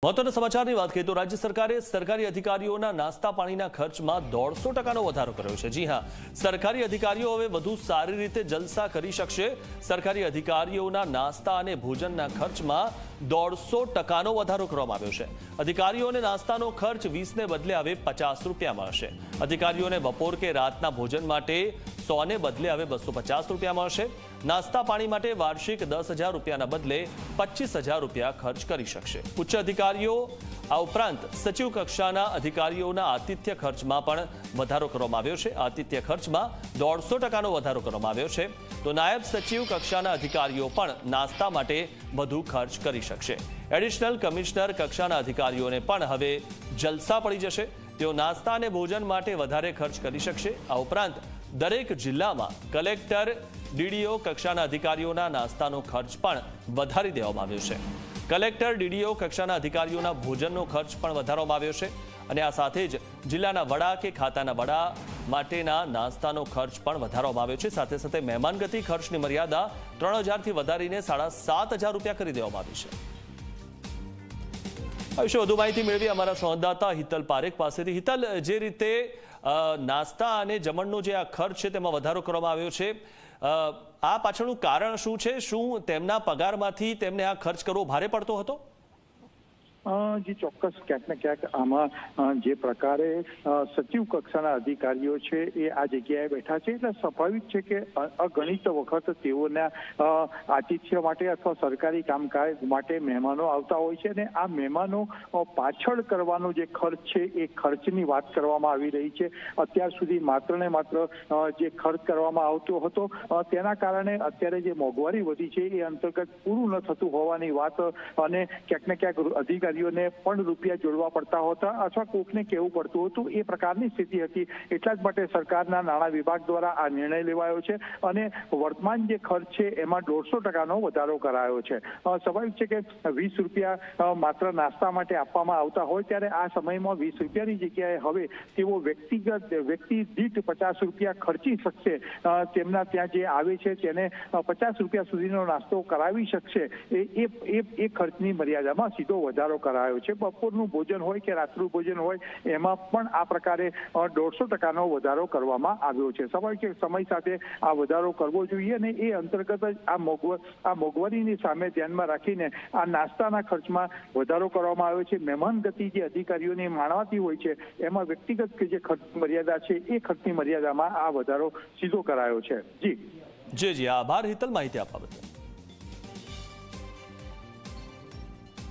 મહત્વના સમાચારની વાત કરીએ તો રાજ્ય સરકારે સરકારી અધિકારીઓના નાસ્તા પાણીના ખર્ચમાં 150% વધારો કર્યો છે। જી હા, સરકારી અધિકારીઓ હવે વધુ સારી રીતે જલસા કરી શકશે। સરકારી અધિકારીઓના નાસ્તા અને ભોજનના ખર્ચમાં 150% વધારો કરવામાં આવ્યો છે। અધિકારીઓને નાસ્તાનો ખર્ચ 20 ને બદલે હવે 50 રૂપિયા મળશે। અધિકારીઓને બપોર કે રાતના ભોજન માટે 100 ને બદલે હવે 250 રૂપિયા મળશે। નાસ્તા પાણી માટે વાર્ષિક 10,000 રૂપિયાના બદલે 25,000 રૂપિયા ખર્ચ કરી શકશે। ઉચ્ચ અધિકારીઓ આ ઉપરાંત સચિવ કક્ષાના અધિકારીઓના આતિથ્ય ખર્ચમાં પણ વધારો કરવામાં આવ્યો છે। આતિથ્ય ખર્ચમાં 150% વધારો કરવામાં આવ્યો છે। તો નાયબ સચિવ કક્ષાના અધિકારીઓ પણ નાસ્તા માટે વધુ ખર્ચ કરી શકશે। એડિશનલ કમિશનર કક્ષાના અધિકારીઓને પણ હવે જલસા પડી જશે। તેઓ નાસ્તા અને ભોજન માટે વધારે ખર્ચ કરી શકશે। આ ઉપરાંત દરેક જિલ્લામાં કલેક્ટર ડીડીઓ કક્ષાના અધિકારીઓના નાસ્તાનો ખર્ચ પણ વધારી દેવામાં આવ્યો છે। કલેક્ટર ડીડીઓ કક્ષાના અધિકારીઓના ભોજનનો ખર્ચ પણ વધારવામાં આવ્યો છે અને આ સાથે જ જિલ્લાના વડા કે ખાતાના વડા માટેના નાસ્તાનો ખર્ચ પણ વધારવામાં આવ્યો છે। સાથે સાથે મહેમાનગતિ ખર્ચની મર્યાદા 3,000 થી વધારીને 7,500 રૂપિયા કરી દેવામાં આવી છે। આ વિશે વધુ માહિતી મેળવી અમારા સંવાદદાતા હિતલ પારેખ પાસેથી। હિતલ, જે રીતે નાસ્તા અને જમણનો જે આ ખર્ચ છે તેમાં વધારો કરવામાં આવ્યો છે, આ પાછળનું કારણ શું છે? શું તેમના પગારમાંથી તેમને આ ખર્ચ કરવો ભારે પડતો હતો? જે ચોક્કસ ક્યાંક ને ક્યાંક આમાં જે પ્રકારે સચિવ કક્ષાના અધિકારીઓ છે એ આ જગ્યાએ બેઠા છે એટલે સ્વાભાવિક છે કે અગણિત વખત તેઓના આતિથ્ય માટે અથવા સરકારી કામકાજ માટે મહેમાનો આવતા હોય છે અને આ મહેમાનો પાછળ કરવાનો જે ખર્ચ છે એ ખર્ચની વાત કરવામાં આવી રહી છે। અત્યાર સુધી માત્ર ને માત્ર જે ખર્ચ કરવામાં આવતો હતો તેના કારણે અત્યારે જે મોંઘવારી વધી છે એ અંતર્ગત પૂરું ન થતું હોવાની વાત અને ક્યાંક ને ક્યાંક અધિકારી પણ રૂપિયા જોડવા પડતા હતા અથવા કોકને કહેવું પડતું હતું એ પ્રકારની સ્થિતિ હતી। એટલા જ માટે સરકારના નાણાં વિભાગ દ્વારા આ નિર્ણય લેવાયો છે અને વર્તમાન જે ખર્ચ છે એમાં 150%નો વધારો કરાયો છે। સ્વાભાવિક છે કે 20 રૂપિયા માત્ર નાસ્તા માટે આપવામાં આવતા હોય ત્યારે આ સમયમાં 20 રૂપિયાની જગ્યાએ હવે તેઓ વ્યક્તિ દીઠ 50 રૂપિયા ખર્ચી શકશે। તેમના ત્યાં જે આવે છે તેને 50 રૂપિયા સુધીનો નાસ્તો કરાવી શકશે। એ ખર્ચની મર્યાદામાં સીધો વધારો કરાયો છે। બપોરનું ભોજન હોય કે રાત્રિનું ભોજન હોય એમાં પણ આ પ્રકારે 150%નો વધારો કરવામાં આવ્યો છે। સ્વાભાવિક સમય સાથે આ વધારો કરવો જોઈએ અને એ અંતર્ગત જ આ મોંઘવારીની સામે ધ્યાનમાં રાખીને આ નાસ્તાના ખર્ચમાં વધારો કરવામાં આવ્યો છે। મહેમાન ગતિ જે અધિકારીઓને માણવાતી હોય છે એમાં વ્યક્તિગત જે ખર્ચ મર્યાદા છે એ ખર્ચની મર્યાદામાં આ વધારો સીધો કરાયો છે। જી જી આભાર હિતલ, માહિતી આપવા બદલ।